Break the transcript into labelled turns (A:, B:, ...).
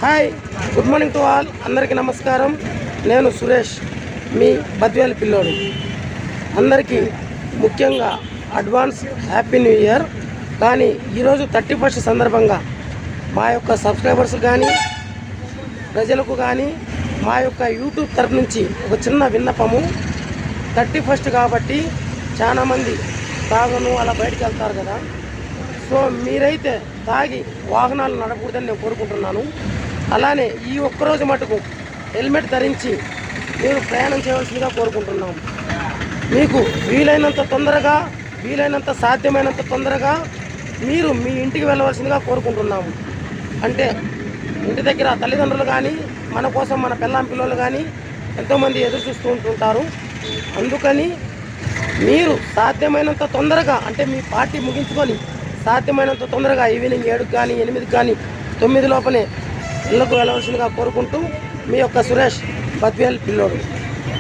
A: Hi, good morning to all. అందరికీ నమస్కారం. నేను సురేష్, మీ బద్వేలు పిల్లోడు. అందరికీ ముఖ్యంగా అడ్వాన్స్ హ్యాపీ న్యూ ఇయర్. కానీ ఈరోజు 31st సందర్భంగా మా యొక్క సబ్స్క్రైబర్స్ కానీ ప్రజలకు కానీ మా యొక్క యూట్యూబ్ తరఫు నుంచి ఒక చిన్న విన్నపము. 31st కాబట్టి చాలామంది తాగను అలా బయటకు వెళ్తారు కదా. సో మీరైతే తాగి వాహనాలు నడపకూడదని నేను కోరుకుంటున్నాను. అలానే ఈ ఒక్కరోజు మటుకు హెల్మెట్ ధరించి మీరు ప్రయాణం చేయవలసిందిగా కోరుకుంటున్నాము. మీకు వీలైనంత తొందరగా, వీలైనంత సాధ్యమైనంత తొందరగా మీరు మీ ఇంటికి వెళ్ళవలసిందిగా కోరుకుంటున్నాము. అంటే ఇంటి దగ్గర తల్లిదండ్రులు కానీ, మన కోసం మన పెళ్ళాం పిల్లలు కానీ ఎంతోమంది ఎదురు చూస్తూ ఉంటుంటారు. అందుకని మీరు సాధ్యమైనంత తొందరగా, అంటే మీ పార్టీ ముగించుకొని సాధ్యమైనంత తొందరగా ఈవినింగ్ 7 కానీ 8 కానీ 9 లోపలే ఇళ్లకు వెళ్ళవలసిందిగా కోరుకుంటూ మీ యొక్క సురేష్, బద్వేల్ పిల్లోడు.